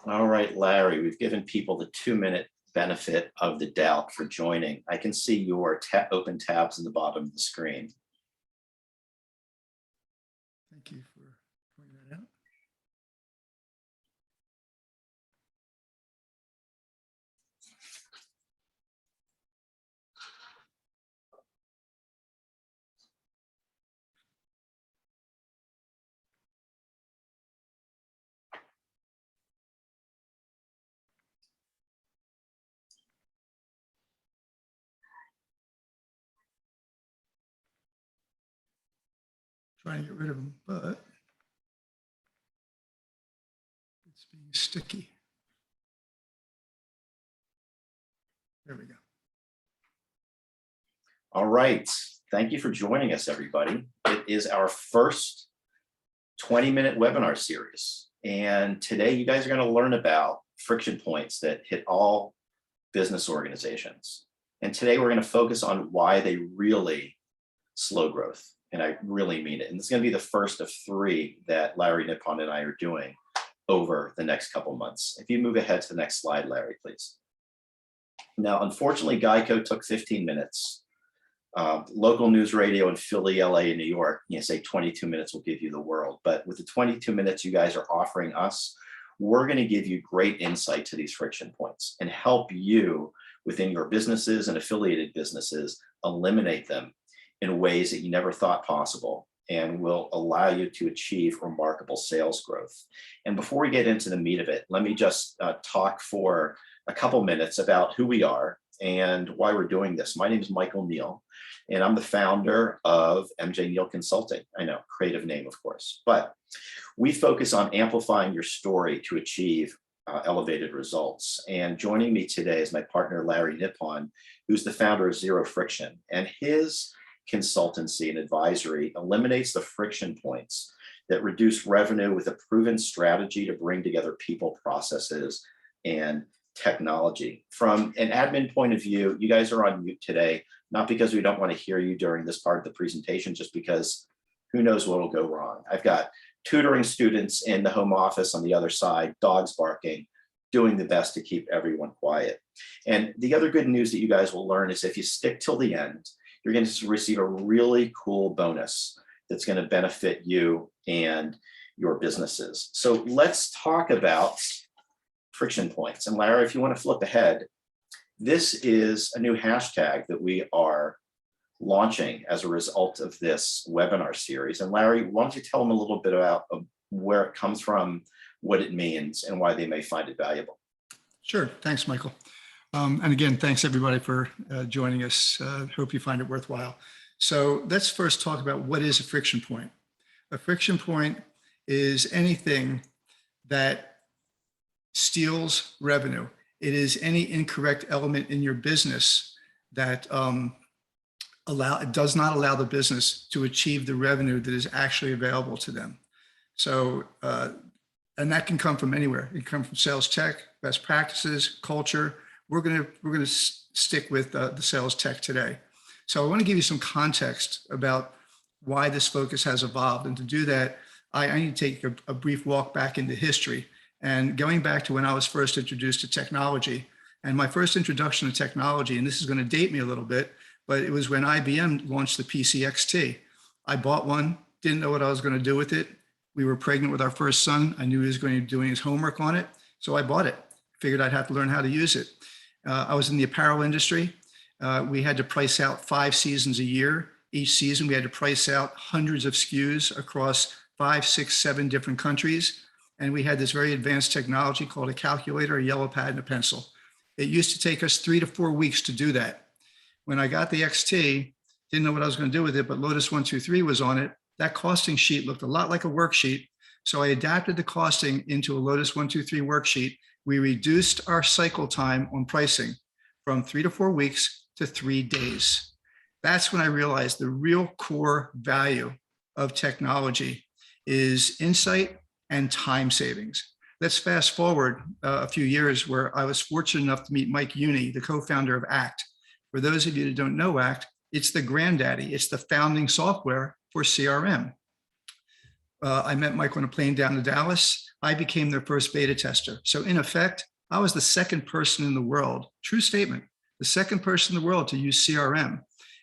All right, Larry, we've given people the 2-minute benefit of the doubt for joining. I can see your open tabs in the bottom of the screen. Thank you for pointing that out. Trying to get rid of them, but it's being sticky. There we go. All right, thank you for joining us, everybody. It is our first 20-minute webinar series. And today you guys are going to learn about friction points that hit all business organizations. And today we're going to focus on why they really slow growth. And I really mean it. And this is going to be the first of 3 that Larry Nippon and I are doing over the next couple months. If you move ahead to the next slide, Larry, please. Now, unfortunately, Geico took 15 minutes. Local news radio in Philly, LA, and New York, say 22 minutes will give you the world. But with the 22 minutes you guys are offering us, we're going to give you great insight to these friction points and help you within your businesses and affiliated businesses eliminate them in ways that you never thought possible and will allow you to achieve remarkable sales growth. And before we get into the meat of it, let me just talk for a couple minutes about who we are and why we're doing this. My name is Michael Neal, and I'm the founder of MJ Neal Consulting. I know, creative name, of course, but we focus on amplifying your story to achieve elevated results. And joining me today is my partner, Larry Nippon, who's the founder of Zero Friction. And his consultancy and advisory eliminates the friction points that reduce revenue with a proven strategy to bring together people, processes, and technology. From an admin point of view, you guys are on mute today, not because we don't want to hear you during this part of the presentation, just because who knows what will go wrong. I've got tutoring students in the home office on the other side, dogs barking, doing the best to keep everyone quiet. And the other good news that you guys will learn is if you stick till the end, you're going to receive a really cool bonus that's going to benefit you and your businesses. So let's talk about friction points. And Larry, if you want to flip ahead, this is a new hashtag that we are launching as a result of this webinar series. And Larry, why don't you tell them a little bit about where it comes from, what it means, and why they may find it valuable? Sure. Thanks, Michael. And again, thanks everybody for joining us. Hope you find it worthwhile. So let's first talk about what is a friction point. A friction point is anything that steals revenue. It is any incorrect element in your business that does not allow the business to achieve the revenue that is actually available to them. So, and that can come from anywhere. It can come from sales tech, best practices, culture. We're gonna stick with the sales tech today. So I want to give you some context about why this focus has evolved. And to do that, I need to take a brief walk back into history. And going back to when I was first introduced to technology, and my first introduction to technology, and this is going to date me a little bit, but it was when IBM launched the PC XT. I bought one, didn't know what I was going to do with it. We were pregnant with our first son. I knew he was going to be doing his homework on it, so I bought it. Figured I'd have to learn how to use it. I was in the apparel industry. We had to price out 5 seasons a year. Each season, we had to price out hundreds of SKUs across 5, 6, 7 different countries. And we had this very advanced technology called a calculator, a yellow pad, and a pencil. It used to take us 3 to 4 weeks to do that. When I got the XT, didn't know what I was going to do with it, but Lotus 123 was on it. That costing sheet looked a lot like a worksheet. So I adapted the costing into a Lotus 123 worksheet. We reduced our cycle time on pricing from 3 to 4 weeks to 3 days. That's when I realized the real core value of technology is insight and time savings. Let's fast forward a few years where I was fortunate enough to meet Mike Uni, the co-founder of ACT. For those of you that don't know ACT, it's the granddaddy. It's the founding software for CRM. I met Mike on a plane down to Dallas. I became their first beta tester. So in effect, I was the second person in the world, true statement, the second person in the world to use CRM.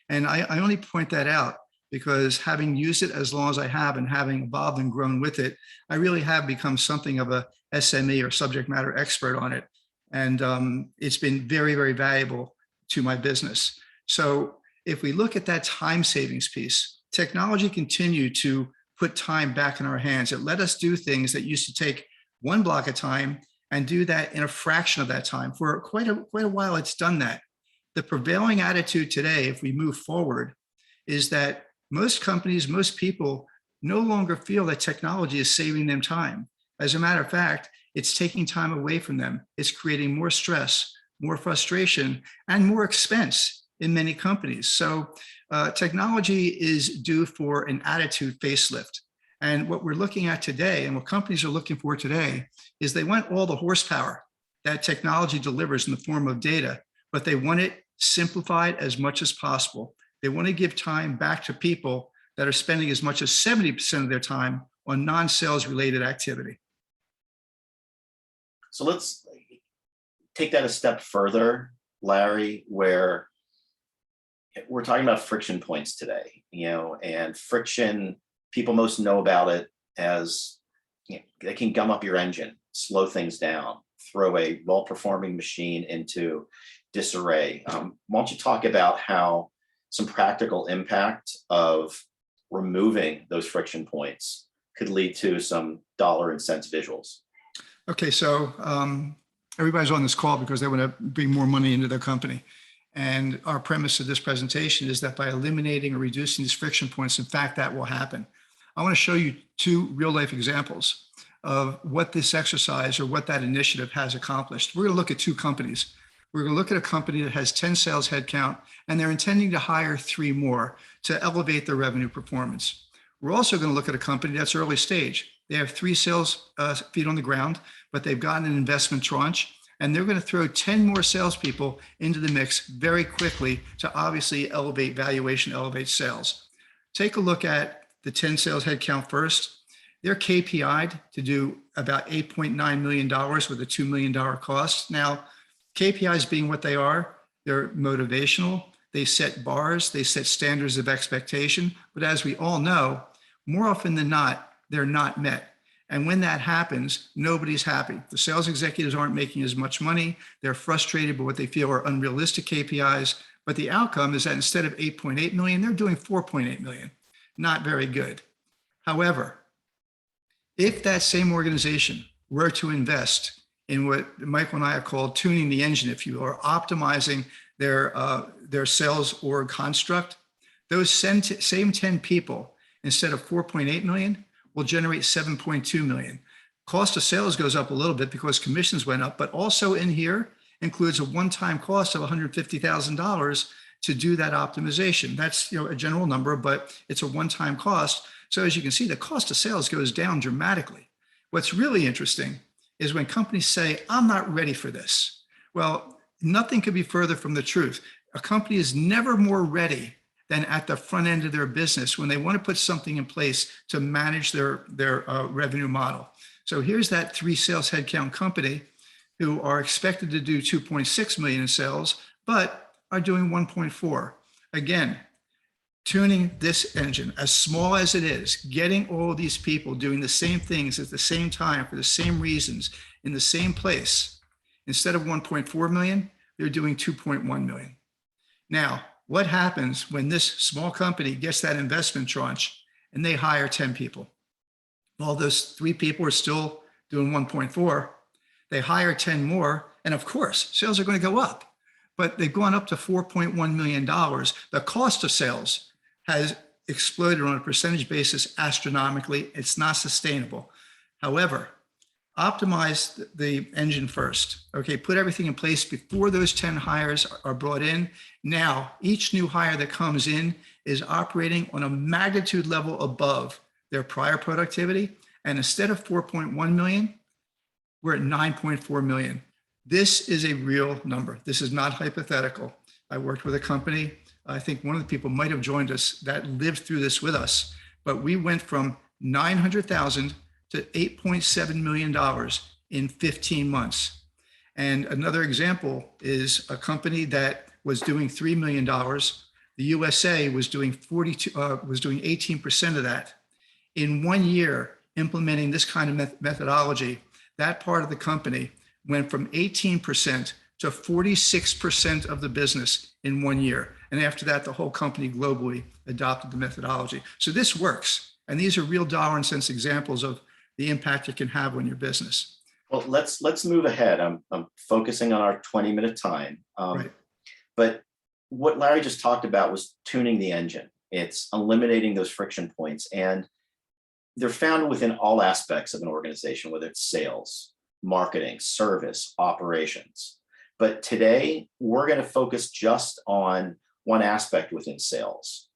And I only point that out because having used it as long as I have and having evolved and grown with it, I really have become something of a SME or subject matter expert on it. And it's been very, very valuable to my business. So if we look at that time savings piece, technology continued to put time back in our hands. It let us do things that used to take one block of time and do that in a fraction of that time. For quite a while, it's done that. The prevailing attitude today, if we move forward, is that most companies, most people no longer feel that technology is saving them time. As a matter of fact, it's taking time away from them. It's creating more stress, more frustration, and more expense in many companies. So technology is due for an attitude facelift. And what we're looking at today and what companies are looking for today is they want all the horsepower that technology delivers in the form of data, but they want it simplified as much as possible. They want to give time back to people that are spending as much as 70% of their time on non-sales related activity. So let's take that a step further, Larry, where we're talking about friction points today, and friction, people most know about it as, they can gum up your engine, slow things down, throw a well-performing machine into disarray. Why don't you talk about how some practical impact of removing those friction points could lead to some dollar and cents visuals? Okay, so everybody's on this call because they want to bring more money into their company. And our premise of this presentation is that by eliminating or reducing these friction points, in fact, that will happen. I want to show you two real life examples of what this exercise or what that initiative has accomplished. We're going to look at two companies. We're going to look at a company that has 10 sales headcount, and they're intending to hire 3 more to elevate their revenue performance. We're also going to look at a company that's early stage. They have 3 sales feet on the ground, but they've gotten an investment tranche, and they're going to throw 10 more salespeople into the mix very quickly to obviously elevate valuation, elevate sales. Take a look at the 10 sales headcount first. They're KPI'd to do about $8.9 million with a $2 million cost. Now, KPIs being what they are, they're motivational. They set bars, they set standards of expectation. But as we all know, more often than not, they're not met. And when that happens, nobody's happy. The sales executives aren't making as much money. They're frustrated by what they feel are unrealistic KPIs. But the outcome is that instead of 8.8 million, they're doing 4.8 million. Not very good. However, if that same organization were to invest in what Michael and I have called tuning the engine, if you will, or optimizing their sales org construct, those same 10 people, instead of 4.8 million, will generate 7.2 million. Cost of sales goes up a little bit because commissions went up, but also in here includes a one-time cost of $150,000 to do that optimization. That's a general number, but it's a one-time cost. So as you can see, the cost of sales goes down dramatically. What's really interesting is when companies say, I'm not ready for this. Well, nothing could be further from the truth. A company is never more ready than at the front end of their business when they want to put something in place to manage their revenue model. So here's that 3 sales headcount company who are expected to do 2.6 million in sales, but are doing 1.4. Again, tuning this engine, as small as it is, getting all of these people doing the same things at the same time for the same reasons in the same place. Instead of 1.4 million, they're doing 2.1 million. Now, what happens when this small company gets that investment tranche and they hire 10 people? Well, those 3 people are still doing 1.4. They hire 10 more, and of course, sales are going to go up. But they've gone up to $4.1 million. The cost of sales has exploded on a percentage basis astronomically. It's not sustainable. However, optimize the engine first. Okay, put everything in place before those 10 hires are brought in. Now, each new hire that comes in is operating on a magnitude level above their prior productivity. And instead of 4.1 million, we're at 9.4 million. This is a real number. This is not hypothetical. I worked with a company. I think one of the people might have joined us that lived through this with us, but we went from $900,000 to $8.7 million in 15 months. And another example is a company that was doing $3 million. The USA was doing 18% of that. In 1 year, implementing this kind of methodology, that part of the company went from 18% to 46% of the business in 1 year. And after that, the whole company globally adopted the methodology. So this works. And these are real dollar and cents examples of the impact it can have on your business. Well, let's move ahead. I'm focusing on our 20-minute time. Right. But what Larry just talked about was tuning the engine. It's eliminating those friction points. And they're found within all aspects of an organization, whether it's sales, marketing, service, operations. But today, we're going to focus just on one aspect within sales.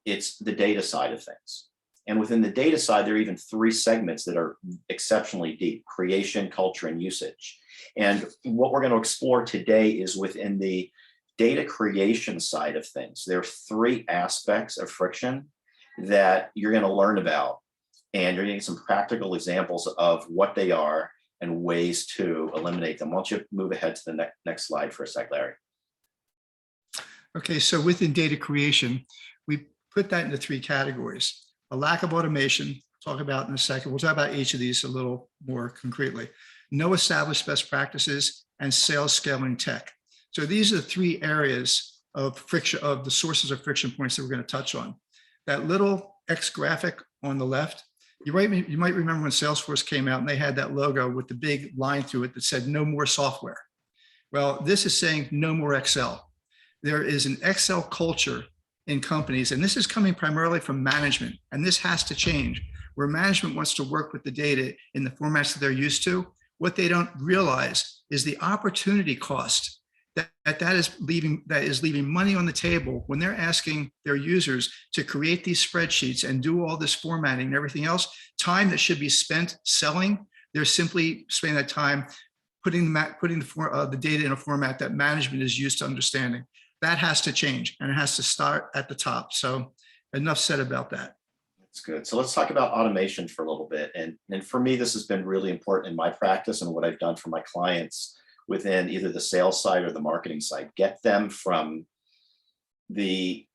It's the data side of things. And within the data side, there are even 3 segments that are exceptionally deep: creation, culture, and usage. And what we're going to explore today is within the data creation side of things. There are 3 aspects of friction that you're going to learn about. And you're getting some practical examples of what they are and ways to eliminate them. Why don't you move ahead to the next slide for a sec, Larry? Okay, so within data creation, we put that into 3 categories. A lack of automation, talk about in a second. We'll talk about each of these a little more concretely. No established best practices, and sales scaling tech. So these are the 3 areas of friction, of the sources of friction points that we're going to touch on. That little X graphic on the left, you might remember when Salesforce came out and they had that logo with the big line through it that said no more software. Well, this is saying no more Excel. There is an Excel culture in companies, and this is coming primarily from management, and this has to change, where management wants to work with the data in the formats that they're used to. What they don't realize is the opportunity cost that is leaving money on the table when they're asking their users to create these spreadsheets and do all this formatting and everything else. Time that should be spent selling, they're simply spending that time putting the data in a format that management is used to understanding. That has to change, and it has to start at the top. So enough said about that. That's good. So let's talk about automation for a little bit. And for me, this has been really important in my practice and what I've done for my clients within either the sales side or the marketing side. Get them from the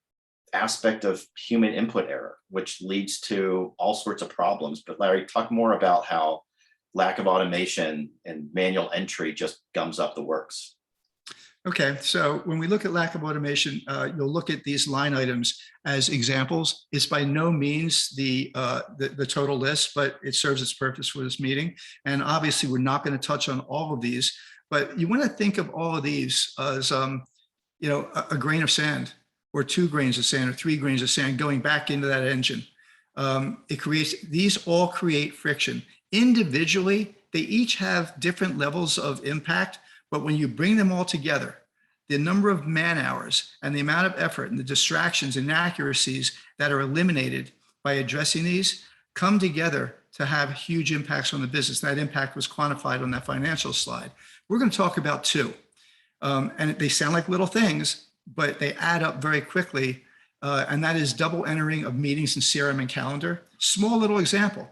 aspect of human input error, which leads to all sorts of problems. But Larry, talk more about how lack of automation and manual entry just gums up the works. Okay, so when we look at lack of automation, you'll look at these line items as examples. It's by no means the total list, but it serves its purpose for this meeting. And obviously, we're not going to touch on all of these, but you want to think of all of these as a grain of sand, or 2 grains of sand, or 3 grains of sand going back into that engine. These all create friction. Individually, they each have different levels of impact. But when you bring them all together, the number of man hours and the amount of effort and the distractions and inaccuracies that are eliminated by addressing these come together to have huge impacts on the business. That impact was quantified on that financial slide. We're going to talk about 2. And they sound like little things, but they add up very quickly. And that is double entering of meetings in CRM and calendar. Small little example.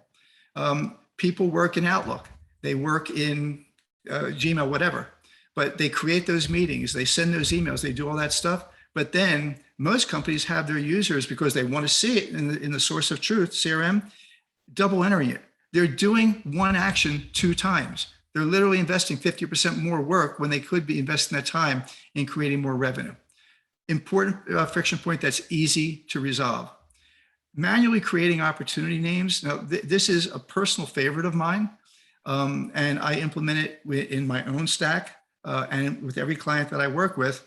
People work in Outlook. They work in Gmail, whatever. But they create those meetings, they send those emails, they do all that stuff. But then most companies have their users, because they want to see it in the source of truth, CRM, double entering it. They're doing one action 2 times. They're literally investing 50% more work when they could be investing that time in creating more revenue. Important friction point that's easy to resolve. Manually creating opportunity names. Now, this is a personal favorite of mine, and I implement it in my own stack. And with every client that I work with.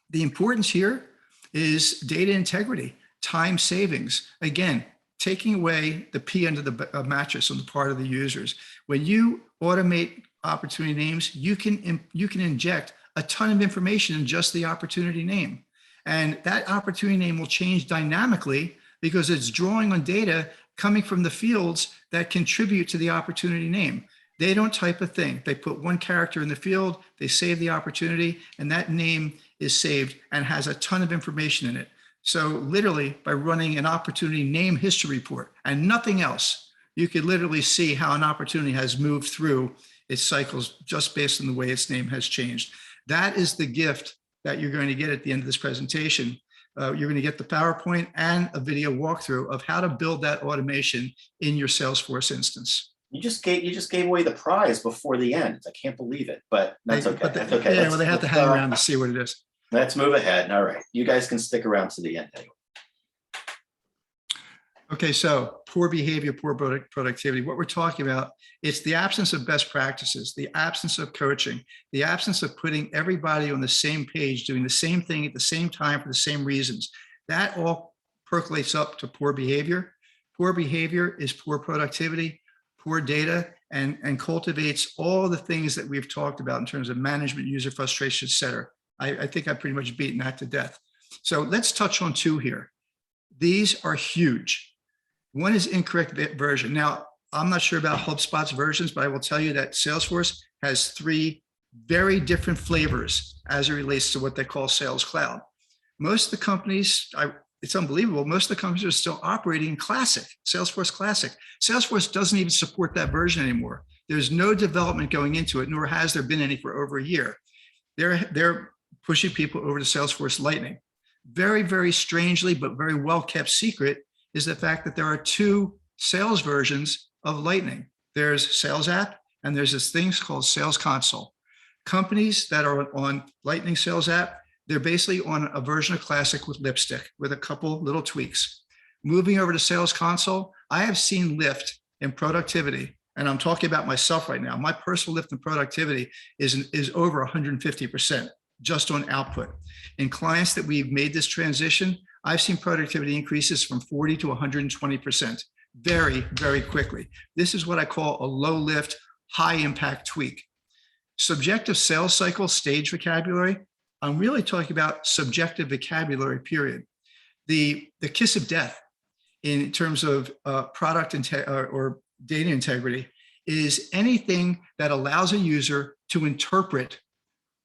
The importance here is data integrity, time savings. Again, taking away the P under the mattress on the part of the users. When you automate opportunity names, you can inject a ton of information in just the opportunity name. And that opportunity name will change dynamically because it's drawing on data coming from the fields that contribute to the opportunity name. They don't type a thing. They put 1 character in the field, they save the opportunity, and that name is saved and has a ton of information in it. So literally by running an opportunity name history report and nothing else, you could literally see how an opportunity has moved through its cycles just based on the way its name has changed. That is the gift that you're going to get at the end of this presentation. You're going to get the PowerPoint and a video walkthrough of how to build that automation in your Salesforce instance. You just gave away the prize before the end. I can't believe it, but that's okay. That's okay. Yeah, well, they have to hang around to see what it is. Let's move ahead. All right, you guys can stick around to the end anyway. Okay, so poor behavior, poor productivity. What we're talking about, it's the absence of best practices, the absence of coaching, the absence of putting everybody on the same page, doing the same thing at the same time for the same reasons. That all percolates up to poor behavior. Poor behavior is poor productivity, poor data, and cultivates all the things that we've talked about in terms of management, user frustration, et cetera. I think I've pretty much beaten that to death. So let's touch on two here. These are huge. One is incorrect version. Now, I'm not sure about HubSpot's versions, but I will tell you that Salesforce has 3 very different flavors as it relates to what they call Sales Cloud. Most of the companies, it's unbelievable, most of the companies are still operating in Classic, Salesforce Classic. Salesforce doesn't even support that version anymore. There's no development going into it, nor has there been any for over a year. They're pushing people over to Salesforce Lightning. Very, very strangely, but very well kept secret is the fact that there are 2 sales versions of Lightning. There's Sales App, and there's this thing called Sales Console. Companies that are on Lightning Sales App, they're basically on a version of Classic with lipstick, with a couple little tweaks. Moving over to Sales Console, I have seen lift in productivity, and I'm talking about myself right now. My personal lift in productivity is over 150% just on output. In clients that we've made this transition, I've seen productivity increases from 40 to 120% very, very quickly. This is what I call a low lift, high impact tweak. Subjective sales cycle stage vocabulary, I'm really talking about subjective vocabulary, period. The kiss of death in terms of product or data integrity is anything that allows a user to interpret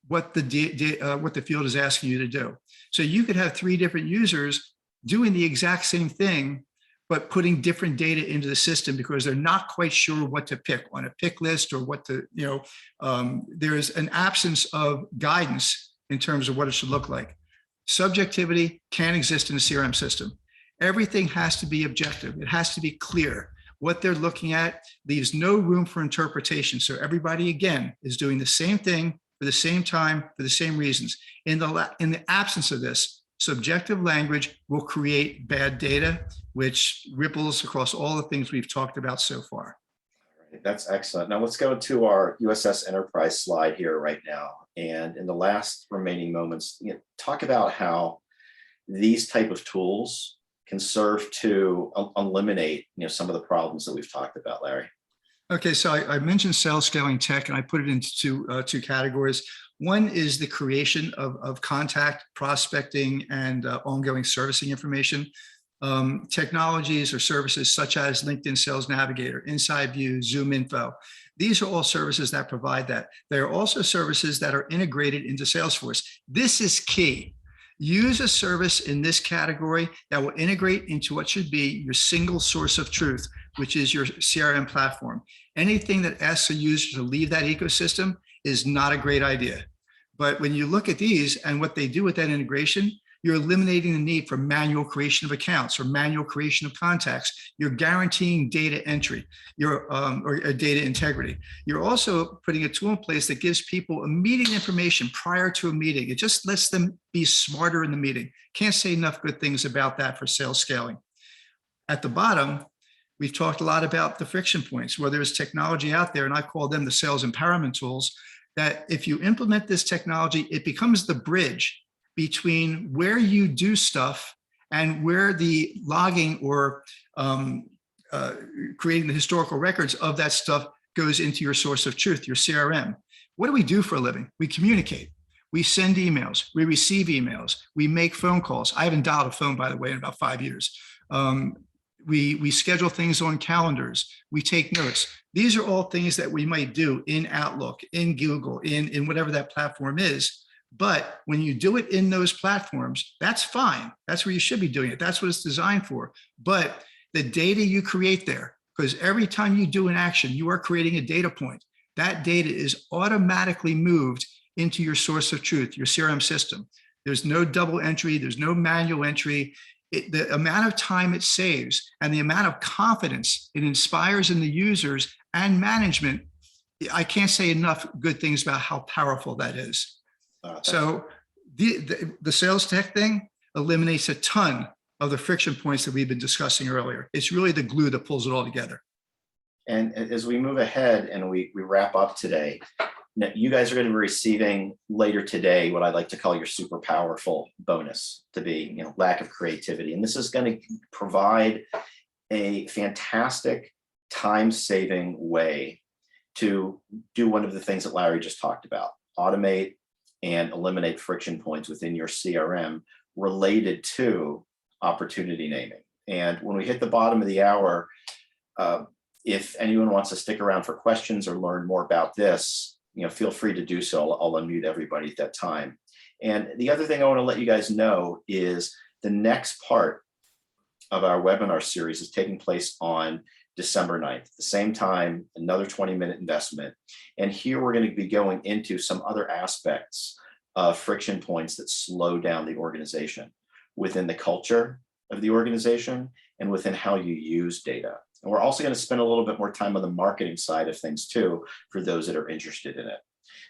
what the field is asking you to do. So you could have 3 different users doing the exact same thing, but putting different data into the system because they're not quite sure what to pick on a pick list or what to, there's an absence of guidance in terms of what it should look like. Subjectivity can't exist in a CRM system. Everything has to be objective. It has to be clear. What they're looking at leaves no room for interpretation. So everybody, again, is doing the same thing for the same time, for the same reasons. In the absence of this, subjective language will create bad data, which ripples across all the things we've talked about so far. All right, that's excellent. Now let's go to our USS Enterprise slide here right now. And in the last remaining moments, talk about how these type of tools can serve to eliminate some of the problems that we've talked about, Larry. Okay, so I mentioned sales scaling tech, and I put it into 2 categories. One is the creation of contact, prospecting, and ongoing servicing information. Technologies or services such as LinkedIn Sales Navigator, Inside View, Zoom Info. These are all services that provide that. There are also services that are integrated into Salesforce. This is key. Use a service in this category that will integrate into what should be your single source of truth, which is your CRM platform. Anything that asks a user to leave that ecosystem is not a great idea. But when you look at these and what they do with that integration, you're eliminating the need for manual creation of accounts or manual creation of contacts. You're guaranteeing data entry, or data integrity. You're also putting a tool in place that gives people immediate information prior to a meeting. It just lets them be smarter in the meeting. Can't say enough good things about that for sales scaling. At the bottom, we've talked a lot about the friction points, where there's technology out there, and I call them the sales empowerment tools, that if you implement this technology, it becomes the bridge between where you do stuff and where the logging or creating the historical records of that stuff goes into your source of truth, your CRM. What do we do for a living? We communicate. We send emails. We receive emails. We make phone calls. I haven't dialed a phone, by the way, in about 5 years. We schedule things on calendars. We take notes. These are all things that we might do in Outlook, in Google, in whatever that platform is. But when you do it in those platforms, that's fine. That's where you should be doing it. That's what it's designed for. But the data you create there, because every time you do an action, you are creating a data point. That data is automatically moved into your source of truth, your CRM system. There's no double entry. There's no manual entry. The amount of time it saves and the amount of confidence it inspires in the users and management, I can't say enough good things about how powerful that is. So the sales tech thing eliminates a ton of the friction points that we've been discussing earlier. It's really the glue that pulls it all together. And as we move ahead and we wrap up today, now you guys are going to be receiving later today what I like to call your super powerful bonus, to be, lack of creativity. And this is going to provide a fantastic time-saving way to do one of the things that Larry just talked about: automate and eliminate friction points within your CRM related to opportunity naming. And when we hit the bottom of the hour, if anyone wants to stick around for questions or learn more about this, feel free to do so. I'll unmute everybody at that time. And the other thing I want to let you guys know is the next part of our webinar series is taking place on December 9th, at the same time, another 20-minute investment. And here we're going to be going into some other aspects of friction points that slow down the organization within the culture of the organization and within how you use data. And we're also going to spend a little bit more time on the marketing side of things too, for those that are interested in it.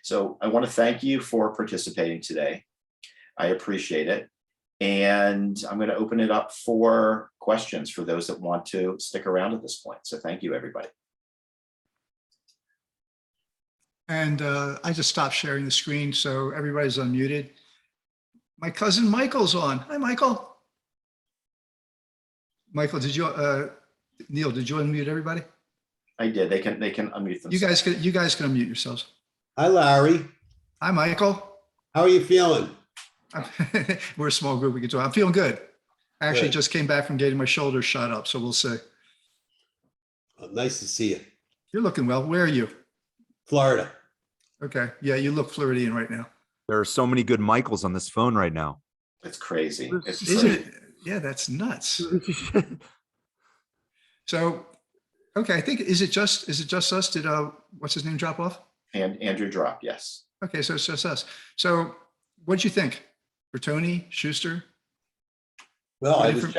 So I want to thank you for participating today. I appreciate it. And I'm going to open it up for questions for those that want to stick around at this point. So thank you, everybody. And I just stopped sharing the screen, so everybody's unmuted. My cousin Michael's on. Hi, Michael. Michael, Neil, did you unmute everybody? I did. They can unmute themselves. You guys can unmute yourselves. Hi, Larry. Hi, Michael. How are you feeling? We're a small group. We can talk. I'm feeling good. I actually Good. just came back from getting my shoulders shot up, so we'll see. Oh, nice to see you. You're looking well. Where are you? Florida. Okay. Yeah, you look Floridian right now. There are so many good Michaels on this phone right now. It's crazy. It's Isn't crazy. it? Yeah, that's nuts. So, okay, I think is it just us? Did what's his name drop off? And Andrew dropped, yes. Okay, so it's just us. So, what'd you think? Bertoni, Schuster? Well, I Any was from- checking